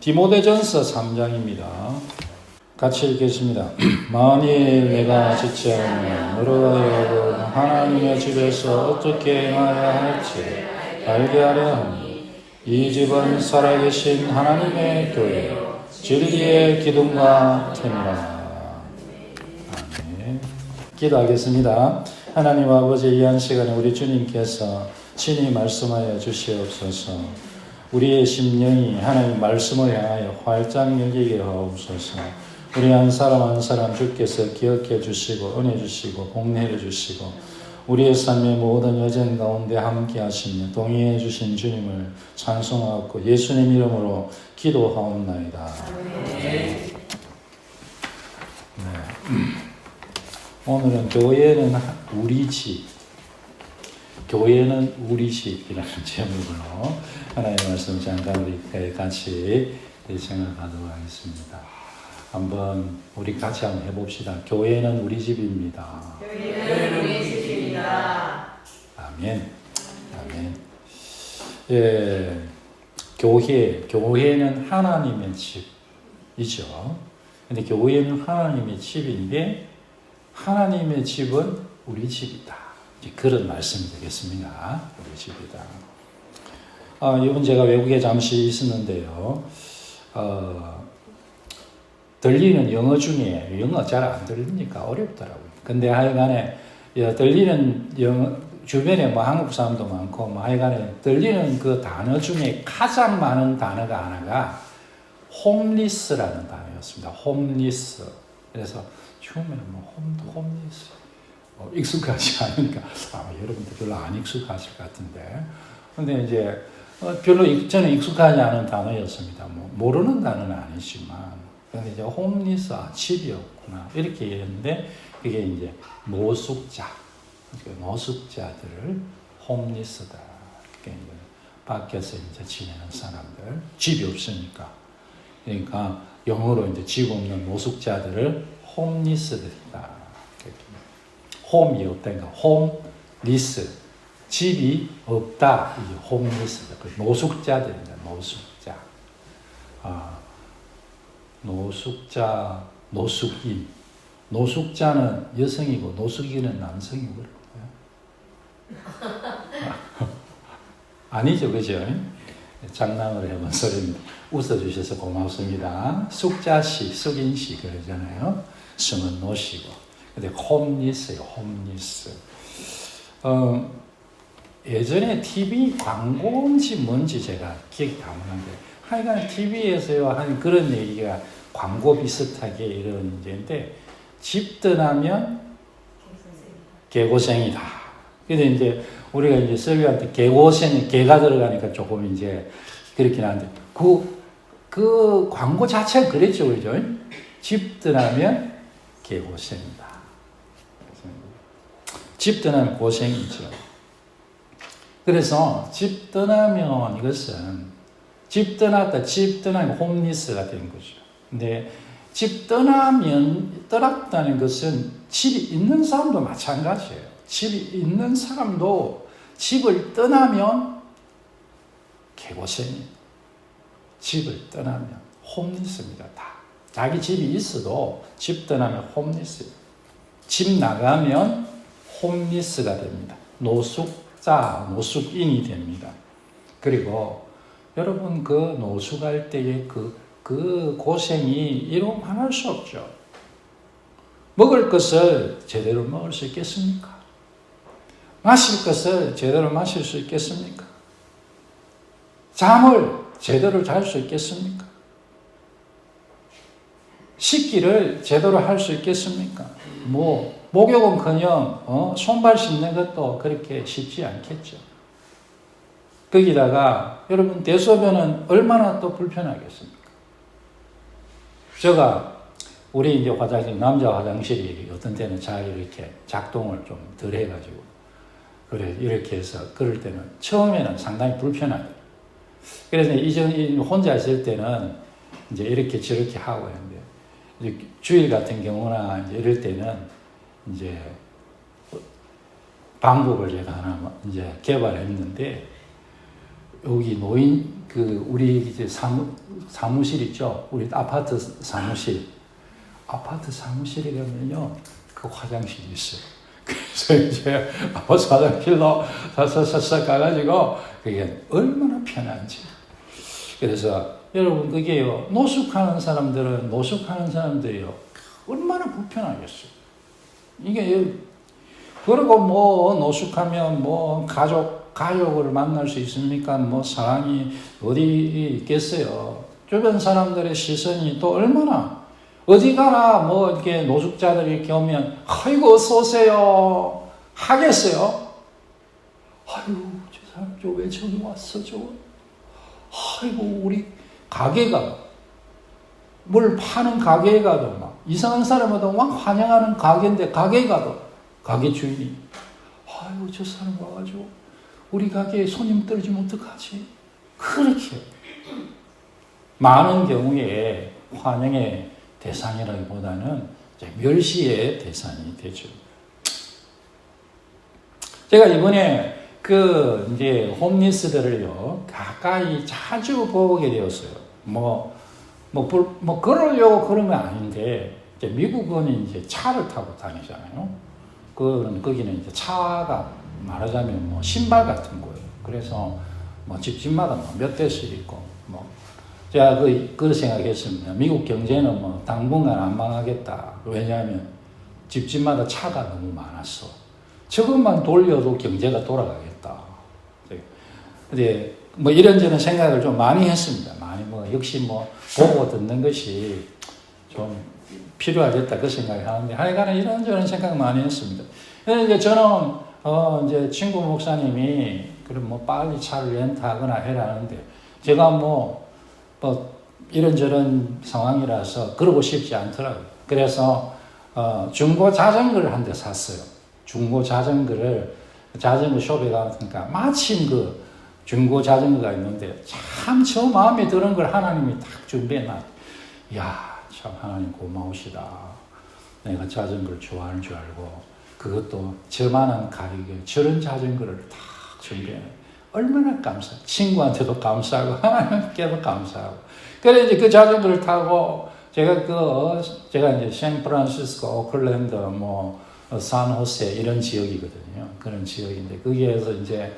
디모데전서 3장입니다. 같이 읽겠습니다. 만일 내가 지체하면 너로 하여금 하나님의 집에서 어떻게 행하여야 할지 알게 하려 하니 이 집은 살아계신 하나님의 교회 진리의 기둥과 템이라. 아멘. 기도하겠습니다. 하나님 아버지, 이 한 시간에 우리 주님께서 친히 말씀하여 주시옵소서. 우리의 심령이 하나님 말씀을 향하여 활짝 열리게 하옵소서. 우리 한 사람 한 사람 주께서 기억해 주시고 은혜 주시고 복내해 주시고 우리의 삶의 모든 여정 가운데 함께 하시며 동의해 주신 주님을 찬송하고 예수님 이름으로 기도하옵나이다. 네. 오늘은 교회는 우리 집, 교회는 우리 집이라는 제목으로 하나님의 말씀 잠깐 우리 같이 생각하도록 하겠습니다. 한번 우리 같이 한번 해봅시다. 교회는 우리 집입니다. 교회는 우리 집입니다. 아멘. 아멘. 예, 교회는 하나님의 집이죠. 근데 교회는 하나님의 집인데 하나님의 집은 우리 집이다. 그런 말씀이 되겠습니다. 우리 집이다. 이번 제가 외국에 잠시 있었는데요. 들리는 영어 중에 영어 잘 안 들리니까 어렵더라고요. 근데 하여간에 들리는 영어 주변에 뭐 한국 사람도 많고 뭐 하여간에 들리는 그 단어 중에 가장 많은 단어가 하나가 홈리스라는 단어였습니다. 홈리스. 그래서 처음에는 뭐 홈리스 익숙하지 않으니까 여러분들 별로 안 익숙하실 것 같은데, 근데 이제 별로 저는 익숙하지 않은 단어였습니다. 뭐 모르는 단어는 아니지만, 근데 이제 홈리스 집이었구나 이렇게 했는데 이게 이제 노숙자, 노숙자들을 홈리스다. 이렇게 이제 밖에서 이제 지내는 사람들, 집이 없으니까, 그러니까 영어로 이제 집 없는 노숙자들을 홈리스들이다. 홈이 없다니까 홈리스, 집이 없다. 이게 홈리스다. 노숙자들입니다. 노숙자. 노숙자, 노숙인. 노숙자는 여성이고 노숙인은 남성이고 그렇고요. 아니죠, 그죠? 장난을 해본 소리입니다. 웃어주셔서 고맙습니다. 숙자씨, 숙인씨 그러잖아요. 숨은 노시고. 근데 홈리스예요, 홈리스. 예전에 TV 광고인지 뭔지 제가 기억이 안 나는데, 하여간 TV에서요 하는 그런 얘기가 광고 비슷하게 이런 문제인데, 집 떠나면 개고생이다. 그래서 이제 우리가 이제 설교할 때 개가 들어가니까 조금 이제 그렇긴 한데, 그 광고 자체가 그랬죠, 그죠? 집 떠나면 개고생이다. 집 떠나면 고생이죠. 그래서 집 떠나면 이것은 집 떠나면 홈리스가 된 거죠. 근데 집 떠났다는 것은 집이 있는 사람도 마찬가지예요. 집이 있는 사람도 집을 떠나면 개고생이에요. 집을 떠나면 홈리스입니다. 다. 자기 집이 있어도 집 떠나면 홈리스예요. 집 나가면 홈리스가 됩니다. 노숙자, 노숙인이 됩니다. 그리고 여러분 그 노숙할 때의 그 고생이 이루말할 수 없죠. 먹을 것을 제대로 먹을 수 있겠습니까? 마실 것을 제대로 마실 수 있겠습니까? 잠을 제대로 잘 수 있겠습니까? 씻기를 제대로 할 수 있겠습니까? 목욕은커녕 손발 씻는 것도 그렇게 쉽지 않겠죠. 거기다가 여러분 대소변은 얼마나 또 불편하겠습니까? 제가 우리 이제 화장실, 남자 화장실이 어떤 때는 잘 이렇게 작동을 좀 덜 해가지고 그래 이렇게 해서 그럴 때는 처음에는 상당히 불편하죠. 그래서 이전 혼자 있을 때는 이제 이렇게 저렇게 하고 했는데, 이제 주일 같은 경우나 이제 이럴 때는 이제 방법을 제가 하나 이제 개발했는데, 여기 우리 이제 사무실 있죠? 우리 아파트 사무실. 아파트 사무실에 가면요, 그 화장실이 있어요. 그래서 이제 아파트 화장실로 싹싹싹 가가지고 그게 얼마나 편한지. 그래서 여러분, 그게요, 노숙하는 사람들이요, 얼마나 불편하겠어요. 이게, 그리고 뭐, 노숙하면 뭐, 가족을 만날 수 있습니까? 뭐, 사랑이 어디 있겠어요. 주변 사람들의 시선이 또 얼마나, 어디 가나 뭐, 이렇게 노숙자들이 이렇게 오면, 아이고, 어서오세요. 하겠어요? 아이고, 저 사람 왜 저기 왔어, 저거? 아이고, 우리 가게가, 뭘 파는 가게에 가도 막, 이상한 사람마다 막 환영하는 가게인데, 가게에 가도, 가게 주인이, 아이고, 저 사람 와가지고, 우리 가게에 손님 떨어지면 어떡하지? 그렇게 많은 경우에 환영의 대상이라기보다는 멸시의 대상이 되죠. 제가 이번에 이제 홈리스들을요, 가까이 자주 보게 되었어요. 그러려고 그런 건 아닌데, 이제 미국은 이제 차를 타고 다니잖아요. 거기는 이제 차가 말하자면 뭐 신발 같은 거예요. 그래서 뭐 집집마다 뭐 몇 대씩 있고, 제가 그런 생각했습니다. 미국 경제는 뭐 당분간 안 망하겠다. 왜냐하면 집집마다 차가 너무 많았어. 저것만 돌려도 경제가 돌아가겠다. 근데 뭐 이런저런 생각을 좀 많이 했습니다. 역시 보고 듣는 것이 좀 필요하겠다. 그 생각을 하는데, 하여간에 이런저런 생각 많이 했습니다. 그런데 저는, 이제 친구 목사님이, 그럼 빨리 차를 렌트하거나 해라는데, 제가 이런저런 상황이라서 그러고 싶지 않더라고요. 그래서, 중고 자전거를 한 대 샀어요. 중고 자전거 숍에 가니까 마침 중고 자전거가 있는데 참 저 마음에 드는 걸 하나님이 딱 준비해놨. 이야, 참 하나님 고마우시다. 내가 자전거를 좋아하는 줄 알고 그것도 저만한 가격에 저런 자전거를 딱 준비해. 얼마나 감사해. 친구한테도 감사하고 하나님께도 감사하고. 그래 이제 그 자전거를 타고 제가 이제 샌프란시스코, 오클랜드, 산호세 이런 지역이거든요. 그런 지역인데 거기에서 이제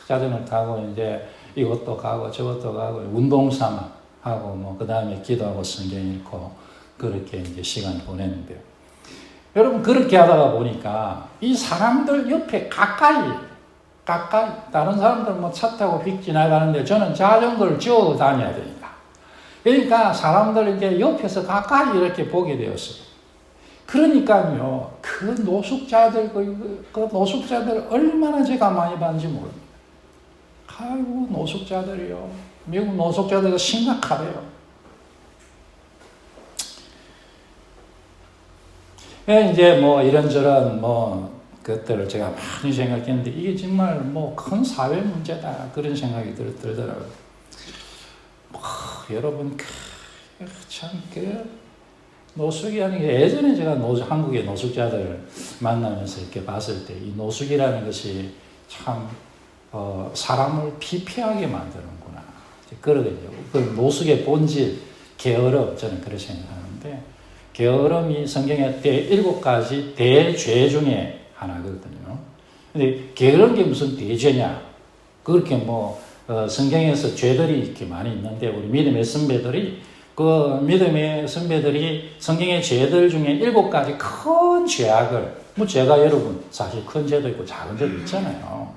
자전거를 타고 이제 이것도 가고 저것도 가고 운동 삼아 하고 그 다음에 기도하고 성경 읽고 그렇게 이제 시간 보냈는데요. 여러분, 그렇게 하다가 보니까 이 사람들 옆에 가까이 다른 사람들 차 타고 휙 지나가는데 저는 자전거를 지워 다녀야 되니까. 그러니까 사람들 이제 옆에서 가까이 이렇게 보게 되었어요. 그러니까요, 그 노숙자들 얼마나 제가 많이 봤는지 모릅니다. 아이고, 노숙자들이요. 미국 노숙자들이 심각하대요. 이제 이런저런 것들을 제가 많이 생각했는데, 이게 정말 큰 사회 문제다. 그런 생각이 들더라고요. 여러분, 참, 노숙이 아닌 게 예전에 제가 한국의 노숙자들을 만나면서 이렇게 봤을 때 이 노숙이라는 것이 참 사람을 피폐하게 만드는구나. 그러거든요. 그 노숙의 본질, 게으름, 저는 그렇게 생각하는데, 게으름이 성경에 7가지 대죄 중에 하나거든요. 근데 게으른 게 무슨 대죄냐? 그렇게 성경에서 죄들이 이렇게 많이 있는데, 우리 믿음의 선배들이 믿음의 선배들이 성경의 죄들 중에 7가지 큰 죄악을, 제가 여러분, 사실 큰 죄도 있고 작은 죄도 있잖아요.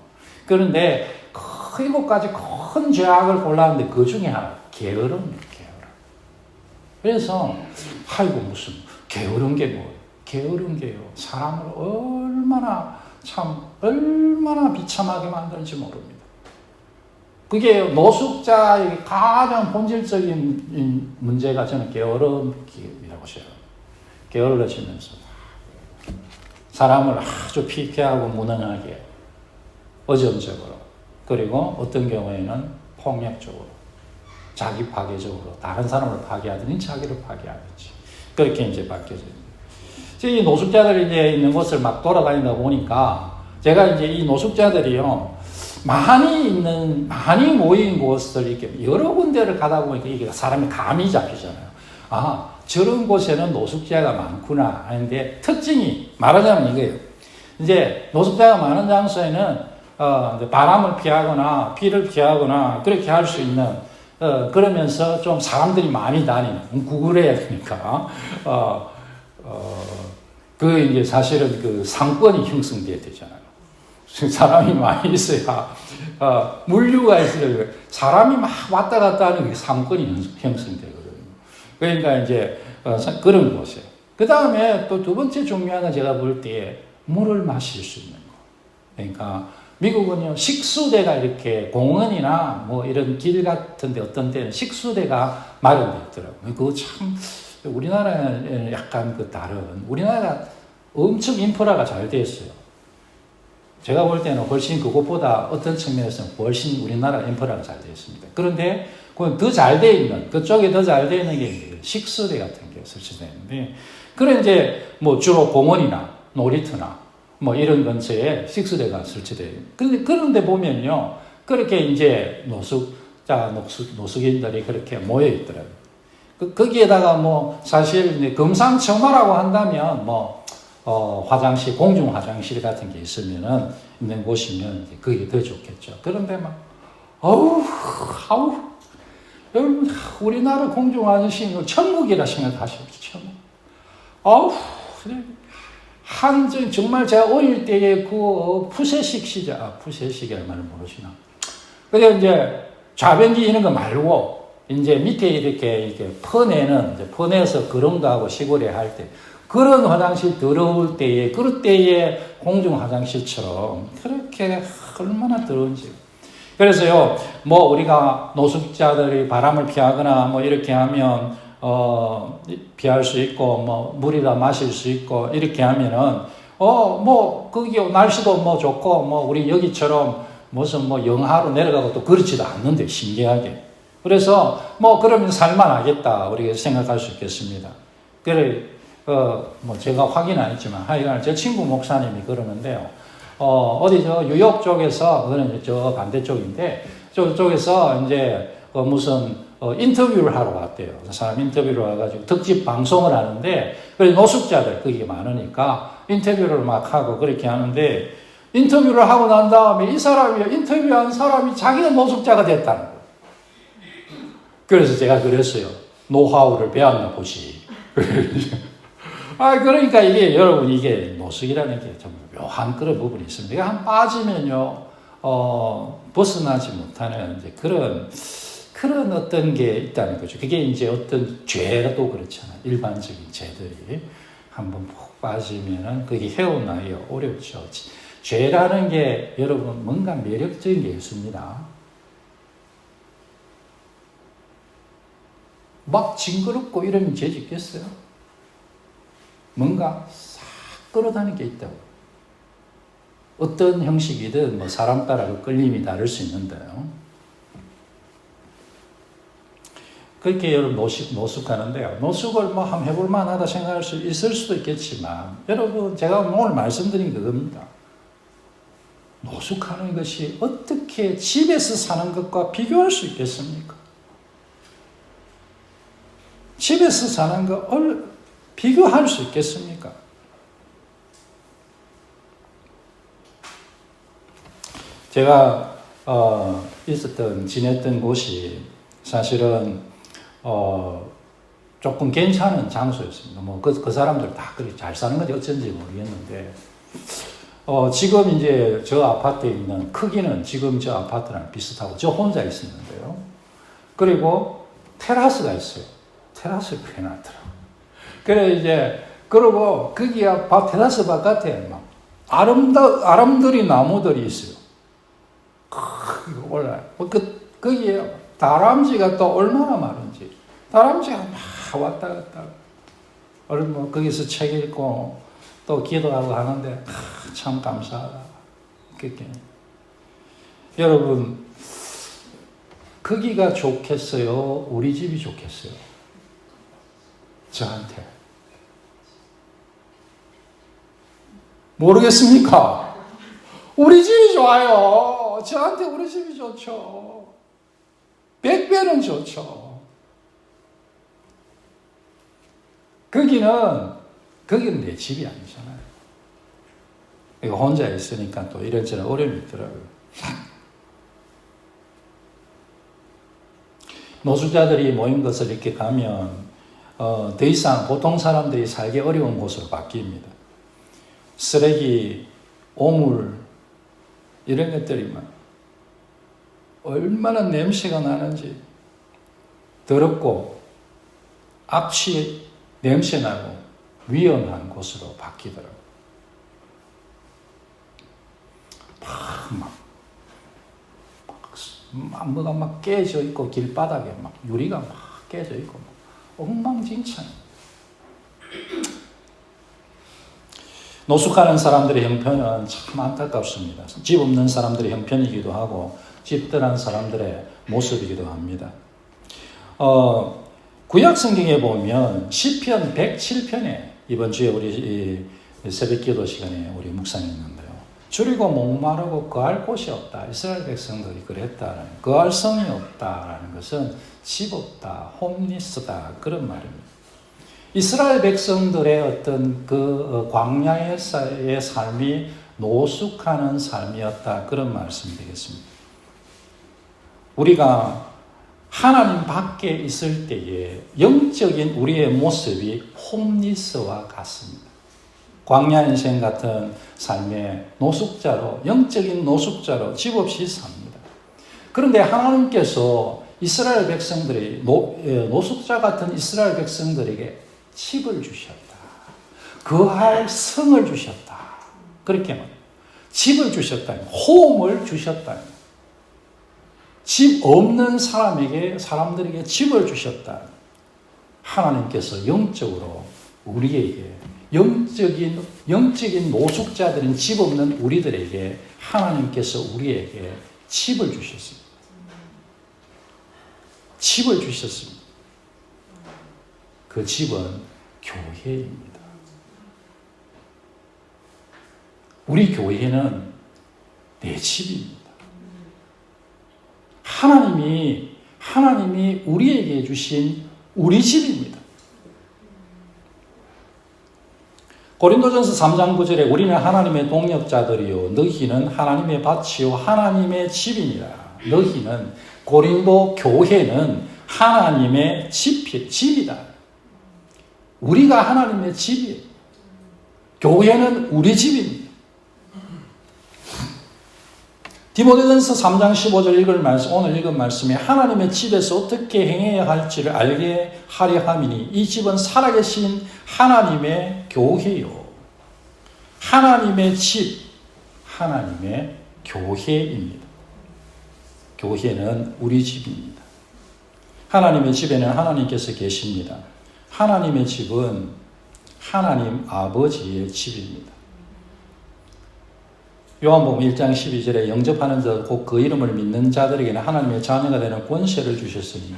그런데 7가지 큰 죄악을 골랐는데 그 중에 하나, 게으름이에요, 게으름. 그래서, 아이고, 무슨, 게으른 게 뭐예요? 게으른 게요. 사람을 얼마나 비참하게 만드는지 모릅니다. 그게 노숙자의 가장 본질적인 문제가 저는 게으름이라고 생각해요. 게을러지면서 사람을 아주 피폐하고 무능하게, 어정적으로, 그리고 어떤 경우에는 폭력적으로, 자기 파괴적으로 다른 사람을 파괴하든지 자기를 파괴하든지 그렇게 이제 바뀌어집니다. 이 노숙자들이 이제 있는 곳을 막 돌아다니다 보니까 제가 이제 이 노숙자들이요, 많이 모인 곳을 이렇게 여러 군데를 가다 보니까 이게 사람이 감이 잡히잖아요. 아, 저런 곳에는 노숙자가 많구나 하는데 특징이 말하자면 이거예요. 이제 노숙자가 많은 장소에는 이제 바람을 피하거나 비를 피하거나 그렇게 할 수 있는 그러면서 좀 사람들이 많이 다니는 구글해야 되니까 그 이제 사실은 그 상권이 형성돼야 되잖아요. 사람이 많이 있어야 물류가 있어야 사람이 막 왔다 갔다 하는 게 상권이 형성되거든요. 그러니까 이제 그런 곳이에요. 그 다음에 또 두 번째 중요한 건 제가 볼 때 물을 마실 수 있는 거. 그러니까 미국은요 식수대가 이렇게 공원이나 뭐 이런 길 같은데 어떤 데는 식수대가 마련되어 있더라고요. 그거 참 우리나라는 약간 그 다른 우리나라가 엄청 인프라가 잘 되어 있어요. 제가 볼 때는 훨씬 그것보다 어떤 측면에서는 훨씬 우리나라 인프라가 잘 되어 있습니다. 그런데 더 잘 되어 있는 그쪽에 더 잘 되어 있는 게 식수대 같은 게 설치되어 있는데 그래 이제 뭐 주로 공원이나 놀이터나 뭐 이런 근처에 식수대가 설치돼요. 그런데 보면요 그렇게 이제 노숙인들이 그렇게 모여 있더라고요. 거기에다가 뭐 사실 이제 금상첨화라고 한다면 뭐 화장실, 공중 화장실 같은 게 있는 곳이면 그게 더 좋겠죠. 그런데 막, 여러분, 우리나라 공중 화장실은 천국이라 생각하십시오. 정말 제가 어릴 때의 그 푸세식 시절, 푸세식이라는 말을 모르시나. 그래, 이제 좌변기 이런 거 말고, 이제 밑에 이렇게 퍼내서 그런 거 하고 시골에 할 때, 그런 화장실 더러울 때에, 그럴 때에 공중 화장실처럼 그렇게 얼마나 더러운지. 그래서요, 뭐 우리가 노숙자들이 바람을 피하거나 뭐 이렇게 하면, 피할 수 있고, 뭐 물이라 마실 수 있고, 이렇게 하면은, 거기 날씨도 뭐 좋고, 뭐 우리 여기처럼 무슨 뭐 영하로 내려가고 또 그렇지도 않는데, 신기하게. 그래서 뭐 그러면 살만하겠다, 우리가 생각할 수 있겠습니다. 그래, 뭐 제가 확인 안 했지만 하여간 제 친구 목사님이 그러는데요. 어디 뉴욕 쪽에서 그거는 저 반대쪽인데 저쪽에서 이제 무슨 인터뷰를 하러 왔대요. 사람 인터뷰를 와가지고 특집 방송을 하는데 그래 노숙자들 거기 많으니까 인터뷰를 막 하고 그렇게 하는데 인터뷰를 하고 난 다음에 인터뷰한 사람이 자기가 노숙자가 됐다는 거예요. 그래서 제가 그랬어요. 노하우를 배웠나 보시. 그러니까 여러분, 노숙이라는 게 좀 묘한 그런 부분이 있습니다. 이게 한 빠지면요, 벗어나지 못하는 이제 그런 어떤 게 있다는 거죠. 그게 이제 어떤 죄도 그렇잖아요. 일반적인 죄들이 한번 푹 빠지면은 그게 헤어나기 어렵죠. 죄라는 게 여러분 뭔가 매력적인 게 있습니다. 막 징그럽고 이러면 죄 짓겠어요? 뭔가 싹 끌어다니는 게 있다고. 어떤 형식이든 뭐 사람 따라 그 끌림이 다를 수 있는데요. 그렇게 여러분 노숙하는데요. 노숙을 뭐 한번 해볼 만하다 생각할 수 있을 수도 있겠지만 여러분 제가 오늘 말씀드린 그겁니다. 노숙하는 것이 어떻게 집에서 사는 것과 비교할 수 있겠습니까? 집에서 사는 걸 비교할 수 있겠습니까? 제가 지냈던 곳이 사실은 조금 괜찮은 장소였습니다. 뭐 그 사람들 다 그렇게 잘 사는 건지 어쩐지 모르겠는데 지금 이제 저 아파트에 있는 크기는 지금 저 아파트랑 비슷하고 저 혼자 있었는데요. 그리고 테라스가 있어요. 테라스를 해놨더라고요. 그리고 거기 테라스 바깥에 막 아름드리 나무들이 있어요. 올라요. 거기에 다람쥐가 또 얼마나 많은지. 다람쥐가 막 왔다 갔다. 뭐 거기서 책 읽고 또 기도하고 하는데 참 감사하다. 그렇게. 여러분, 거기가 좋겠어요? 우리 집이 좋겠어요? 저한테. 모르겠습니까? 우리 집이 좋아요. 좋죠. 저한테 우리 집이 좋죠. 100배는 좋죠. 거기는 내 집이 아니잖아요. 이거 혼자 있으니까 또 이런저런 어려움이 있더라고요. 노숙자들이 모인 것을 이렇게 가면 더 이상 보통 사람들이 살기 어려운 곳으로 바뀝니다. 쓰레기, 오물 이런 것들이 막 얼마나 냄새가 나는지 더럽고 악취 냄새나고 위험한 곳으로 바뀌더라고요. 뭐가 막 깨져 있고 길바닥에 막 유리가 막 깨져 있고 막 엉망진창. 노숙하는 사람들의 형편은 참 안타깝습니다. 집 없는 사람들의 형편이기도 하고 집들한 사람들의 모습이기도 합니다. 구약 성경에 보면 시편 107편에 이번 주에 우리 새벽기도 시간에 우리 묵상했는데요. 줄이고 목마르고 거할 곳이 없다. 이스라엘 백성들이 그랬다는, 거할 성이 없다라는 것은 집 없다, 홈리스다 그런 말입니다. 이스라엘 백성들의 어떤 그 광야의 삶이 노숙하는 삶이었다 그런 말씀이 되겠습니다. 우리가 하나님 밖에 있을 때에 영적인 우리의 모습이 홈리스와 같습니다. 광야 인생 같은 삶의 노숙자로, 영적인 노숙자로 집 없이 삽니다. 그런데 하나님께서 이스라엘 백성들이 노숙자 같은 이스라엘 백성들에게 집을 주셨다. 거할 성을 주셨다. 그렇게 말합니다. 집을 주셨다. 홈을 주셨다. 집 없는 사람들에게 집을 주셨다. 하나님께서 영적으로 우리에게 영적인 노숙자들인 집 없는 우리들에게 하나님께서 우리에게 집을 주셨습니다. 집을 주셨습니다. 그 집은 교회입니다. 우리 교회는 내 집입니다. 하나님이 우리에게 주신 우리 집입니다. 고린도전서 3장 9절에 우리는 하나님의 동역자들이요 너희는 하나님의 밭이요 하나님의 집이니라. 너희는 고린도 교회는 하나님의 집이다. 우리가 하나님의 집이에요. 교회는 우리 집입니다. 디모데전서 3장 15절 오늘 읽은 말씀에 하나님의 집에서 어떻게 행해야 할지를 알게 하려 함이니 이 집은 살아계신 하나님의 교회요. 하나님의 집, 하나님의 교회입니다. 교회는 우리 집입니다. 하나님의 집에는 하나님께서 계십니다. 하나님의 집은 하나님 아버지의 집입니다. 요한복음 1장 12절에 영접하는 자 곧 그 이름을 믿는 자들에게는 하나님의 자녀가 되는 권세를 주셨으니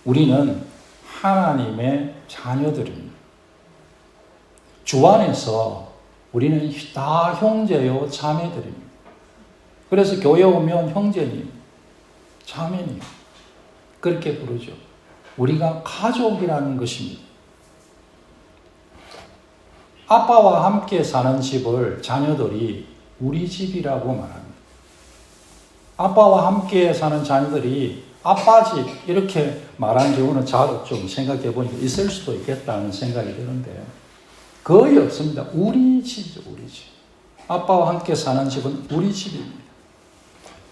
우리는 하나님의 자녀들입니다. 주 안에서 우리는 다 형제요 자매들입니다. 그래서 교회 오면 형제님, 자매님 그렇게 부르죠. 우리가 가족이라는 것입니다. 아빠와 함께 사는 집을 자녀들이 우리 집이라고 말합니다. 아빠와 함께 사는 자녀들이 아빠 집 이렇게 말하는 경우는 자주 좀 생각해 보니까 있을 수도 있겠다는 생각이 드는데 거의 없습니다. 우리 집이죠, 우리 집. 아빠와 함께 사는 집은 우리 집입니다.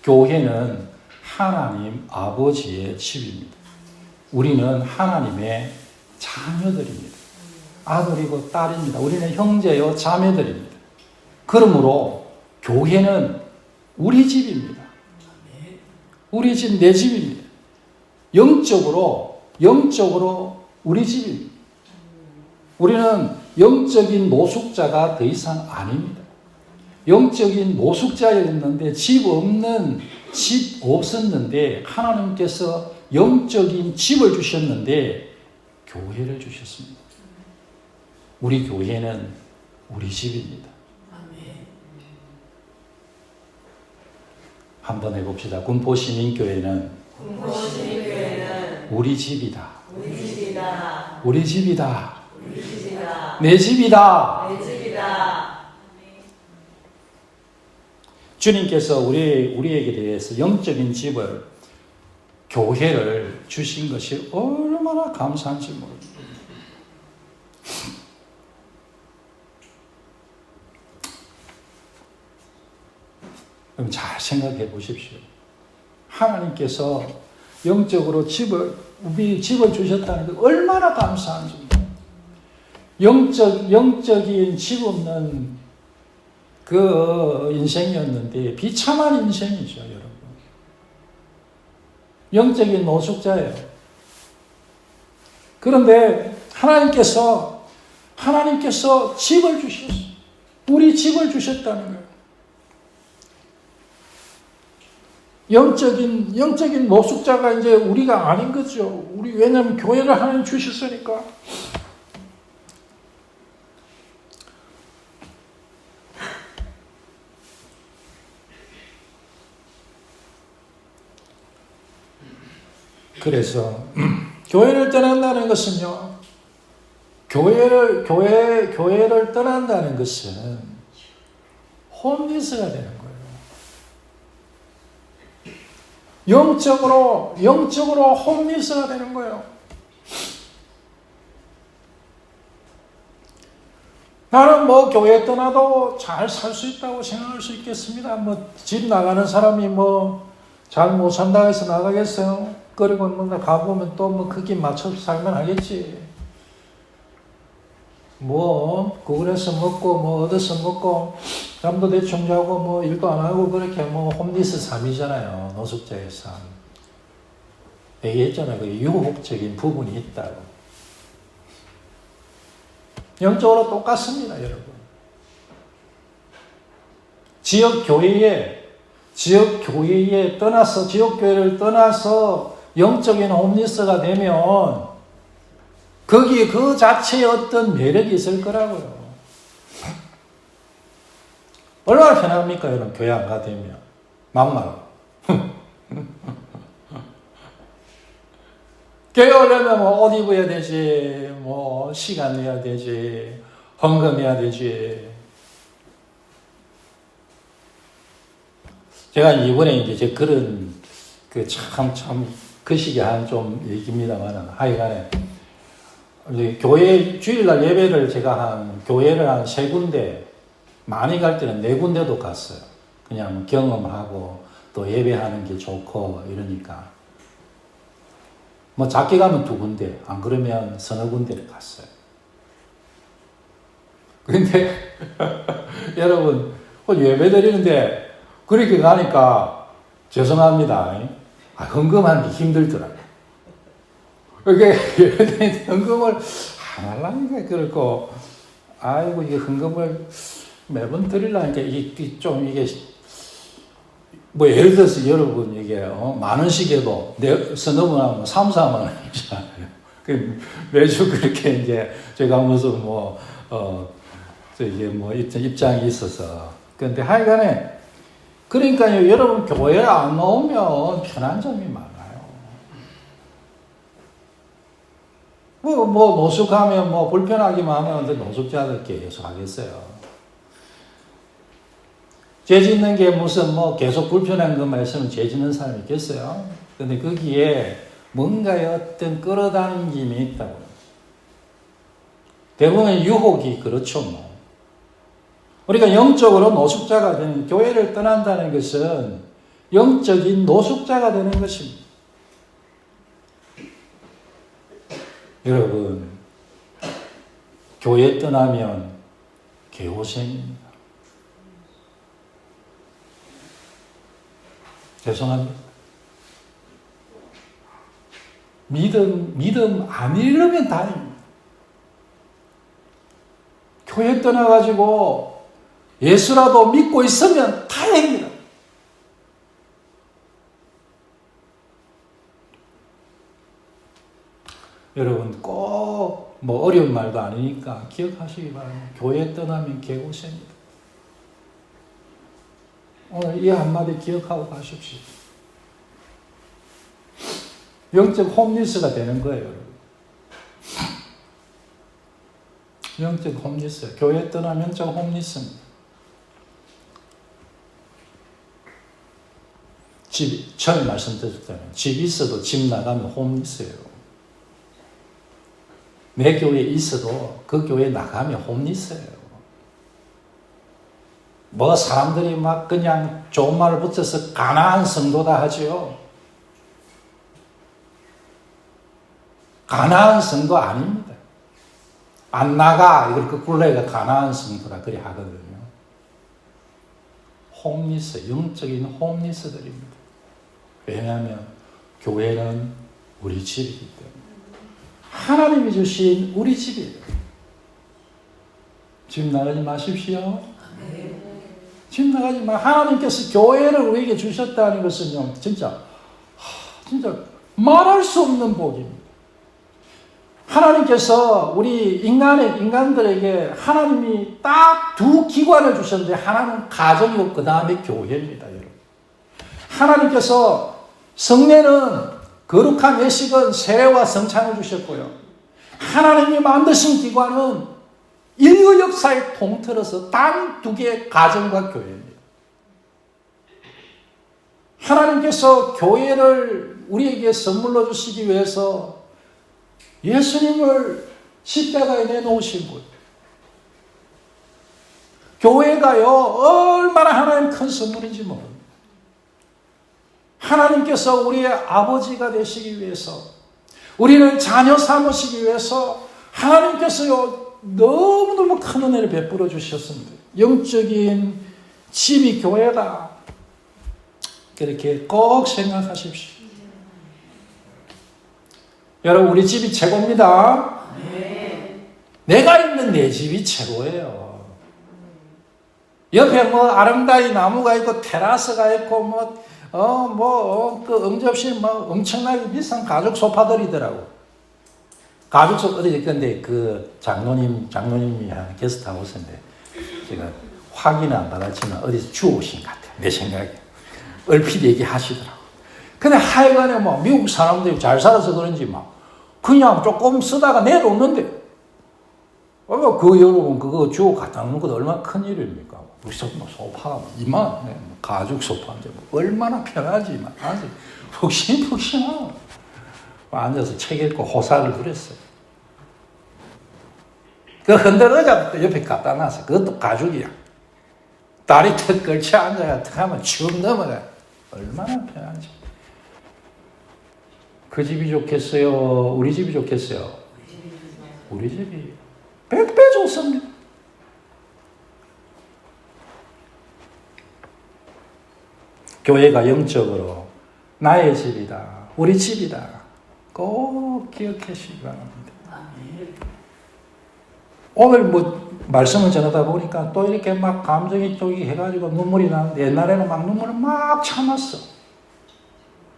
교회는 하나님 아버지의 집입니다. 우리는 하나님의 자녀들입니다. 아들이고 딸입니다. 우리는 형제요 자매들입니다. 그러므로 교회는 우리 집입니다. 우리 집, 내 집입니다. 영적으로 우리 집입니다. 우리는 영적인 노숙자가 더 이상 아닙니다. 영적인 노숙자였는데 집 없었는데 하나님께서 영적인 집을 주셨는데 교회를 주셨습니다. 우리 교회는 우리 집입니다. 한번 해봅시다. 군포시민교회는 군포시민교회는 우리 집이다. 우리 집이다. 우리 집이다. 우리 집이다. 내 집이다. 내 집이다. 주님께서 우리에게 대해서 영적인 집을, 교회를 주신 것이 얼마나 감사한지 모릅니다. 그럼 잘 생각해 보십시오. 하나님께서 영적으로 우리 집을 주셨다는 게 얼마나 감사한지. 영적인 집 없는 그 인생이었는데 비참한 인생이죠, 여러분. 영적인 노숙자예요. 그런데 하나님께서 집을 주셨어요. 우리 집을 주셨다는 거예요. 영적인 노숙자가 이제 우리가 아닌 거죠. 왜냐하면 교회를 하나님 주셨으니까. 그래서 교회를 떠난다는 것은요. 교회를 떠난다는 것은 홈리스가 되는 거예요. 영적으로 홈리스가 되는 거예요. 나는 뭐 교회 떠나도 잘 살 수 있다고 생각할 수 있겠습니다. 뭐 집 나가는 사람이 뭐 잘 못 산다 해서 나가겠어요? 그리고 뭔가 가보면 또 뭐 거기 맞춰서 살면 하겠지. 뭐 구글에서 먹고 뭐 얻어서 먹고 잠도 대충 자고 뭐 일도 안 하고 그렇게 뭐 홈리스 삶이잖아요. 노숙자의 삶. 얘기했잖아요. 그 유혹적인 부분이 있다고. 영적으로 똑같습니다, 여러분. 지역교회에 떠나서, 지역교회를 떠나서 영적인 홈리스가 되면 거기에 그 자체에 어떤 매력이 있을 거라고요. 얼마나 편합니까, 여러분? 교회 안 가되면. 막말. 교회 오려면 뭐 옷 입어야 되지, 뭐 시간 내야 되지, 헌금해야 되지. 제가 이번에 이제 그런 그 시기에 한 좀 얘기입니다만 하여간에 교회 주일날 예배를 제가 교회를 한 3군데, 많이 갈 때는 4군데도 갔어요. 그냥 경험하고 또 예배하는 게 좋고 이러니까. 뭐 작게 가면 2군데, 안 그러면 서너 군데를 갔어요. 근데 여러분 예배 드리는데 그렇게 가니까 죄송합니다. 헌금하는 게 힘들더라고요. 이게 헌금을 안 하려니까 그렇고, 아이고 이게 헌금을 매번 드리려니까 이게 뭐 예를 들어서 여러분 이게 10,000원씩에도 서너 번 하면 3, 4만 원이잖아요. 그 매주 그렇게 이제 제가 무슨 입장이 있어서. 그런데 하여간에 그러니까요, 여러분 교회를 안 나오면 편한 점이 많아요. 뭐 노숙하면 뭐 불편하기만 하면 노숙자들께 계속 하겠어요. 죄 짓는 게 무슨 뭐 계속 불편한 것만 있으면 죄 짓는 사람이 있겠어요? 근데 거기에 뭔가의 어떤 끌어당김이 있다고. 대부분 유혹이 그렇죠, 뭐. 우리가 영적으로 노숙자가 되는, 교회를 떠난다는 것은 영적인 노숙자가 되는 것입니다. 여러분, 교회 떠나면 개고생입니다. 죄송합니다. 믿음 안 잃으면 다행입니다. 교회 떠나가지고 예수라도 믿고 있으면 다행입니다. 여러분 꼭 뭐 어려운 말도 아니니까 기억하시기 바랍니다. 교회 떠나면 개고생입니다. 오늘 이 한마디 기억하고 가십시오. 영적 홈리스가 되는 거예요, 여러분. 영적 홈리스. 교회 떠나면 영적 홈리스입니다. 처음에 말씀드렸다면 집 있어도 집 나가면 홈리스예요. 내 교회에 있어도 그 교회에 나가면 홈리스예요. 뭐 사람들이 막 그냥 좋은 말을 붙여서 가난한 성도다 하지요. 가난한 성도 아닙니다. 안 나가 이걸 거꾸로 해가 가난한 성도라 그리 하거든요. 홈리스, 영적인 홈리스들입니다. 왜냐하면 교회는 우리 집이기 때문에 하나님이 주신 우리 집이에요. 집 나가지 마십시오. 집 나가지 마. 하나님께서 교회를 우리에게 주셨다는 것은요, 진짜 말할 수 없는 복입니다. 하나님께서 우리 인간들에게 하나님이 딱 두 기관을 주셨는데, 하나는 가정이고 그 다음에 교회입니다, 여러분. 하나님께서 성례는 거룩한 예식은 세례와 성찬을 주셨고요. 하나님이 만드신 기관은 인류 역사에 통틀어서 단 두 개의 가정과 교회입니다. 하나님께서 교회를 우리에게 선물로 주시기 위해서 예수님을 십자가에 내놓으신 분. 교회가요, 얼마나 하나님 큰 선물인지 모릅니다. 하나님께서 우리의 아버지가 되시기 위해서, 우리를 자녀 삼으시기 위해서 하나님께서요, 너무너무 큰 은혜를 베풀어 주셨습니다. 영적인 집이 교회다. 그렇게 꼭 생각하십시오. 여러분, 우리 집이 최고입니다. 내가 있는 내 집이 최고예요. 옆에 뭐 아름다운 나무가 있고 테라스가 있고 그 응접실 엄청나게 비싼 가죽 소파들이더라고. 가죽 소파 어디 근데 그 장로님이 한 게스트하우스인데 제가 확인은 안 받았지만 어디서 주워오신 것 같아요. 내 생각에 얼핏 얘기하시더라고. 근데 하여간에 미국 사람들이 잘 살아서 그런지 그냥 조금 쓰다가 내려오는데, 그 여러분 그거 주워 갖다 놓는 것도 얼마나 큰 일입니까? 우리 소파가 가죽 소파인데 얼마나 편하지. 아주 푹신푹신하고 앉아서 책 읽고 호사를 부렸어요. 그 흔들 의자도 옆에 갖다 놨어요. 그것도 가죽이야. 다리 턱 걸쳐 앉아야 턱 하면 쭉 넘어가요. 얼마나 편한지. 그 집이 좋겠어요? 우리 집이 좋겠어요? 우리 집이 100배 좋습니다. 교회가 영적으로 나의 집이다, 우리 집이다, 꼭 기억하시기 바랍니다. 오늘 말씀을 전하다 보니까 또 이렇게 감정이 쪽이 해가지고 눈물이 나는데, 옛날에는 눈물을 참았어.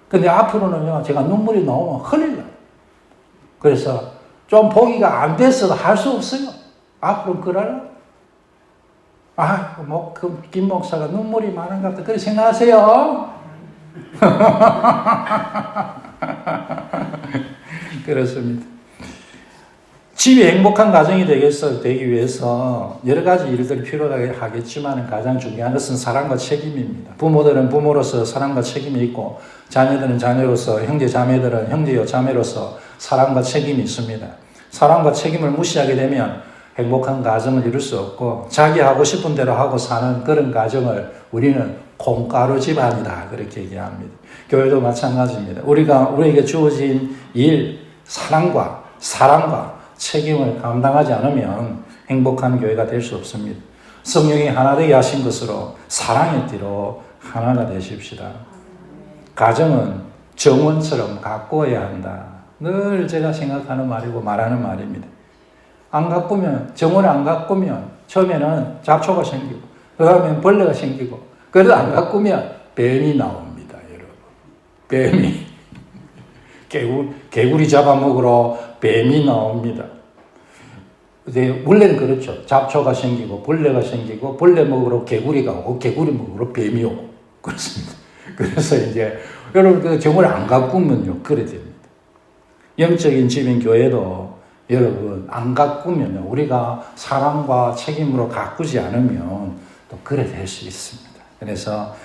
근데 앞으로는요, 제가 눈물이 나오면 흘려요. 그래서 좀 보기가 안 됐어도 할 수 없어요. 앞으로 그럴라. 김 목사가 눈물이 많은 것 같다. 그렇게 생각하세요. 그렇습니다. 집이 행복한 가정이 되기 위해서 여러 가지 일들이 필요하겠지만 가장 중요한 것은 사랑과 책임입니다. 부모들은 부모로서 사랑과 책임이 있고, 자녀들은 자녀로서, 형제 자매들은 형제요 자매로서 사랑과 책임이 있습니다. 사랑과 책임을 무시하게 되면 행복한 가정을 이룰 수 없고, 자기 하고 싶은 대로 하고 사는 그런 가정을 우리는 콩가루 집안이다, 그렇게 얘기합니다. 교회도 마찬가지입니다. 우리에게 주어진 일, 사랑과 책임을 감당하지 않으면 행복한 교회가 될 수 없습니다. 성령이 하나 되게 하신 것으로 사랑의 띠로 하나가 되십시다. 가정은 정원처럼 가꾸어야 한다. 늘 제가 생각하는 말이고 말하는 말입니다. 정원을 안 가꾸면 처음에는 잡초가 생기고, 그 다음에 벌레가 생기고, 그래도 안 가꾸면 뱀이 나옵니다, 여러분. 뱀이. 개구리 잡아먹으러 뱀이 나옵니다. 원래는 그렇죠. 잡초가 생기고 벌레가 생기고, 벌레 먹으러 개구리가 오고 개구리 먹으러 뱀이 오고. 그렇습니다. 그래서 이제 여러분 그 교회를 안 가꾸면요 그래 됩니다. 영적인 집인 교회도 여러분 안 가꾸면 우리가 사랑과 책임으로 가꾸지 않으면 또 그래 될 수 있습니다. 그래서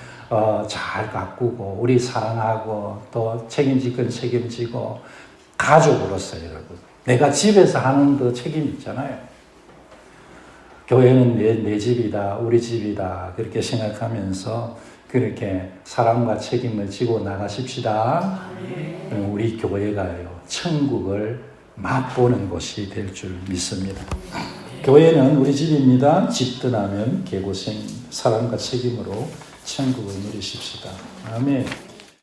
잘 가꾸고 우리 사랑하고 또 책임질 건 책임지고 가족으로서 여러분 내가 집에서 하는 그 책임 있잖아요. 교회는 내 집이다 우리 집이다 그렇게 생각하면서 그렇게 사랑과 책임을 지고 나가십시다. 우리 교회가요 천국을 맛보는 곳이 될 줄 믿습니다. 교회는 우리 집입니다. 집 떠나면 개고생 사랑과 책임으로 천국을 누리십시다. 아멘.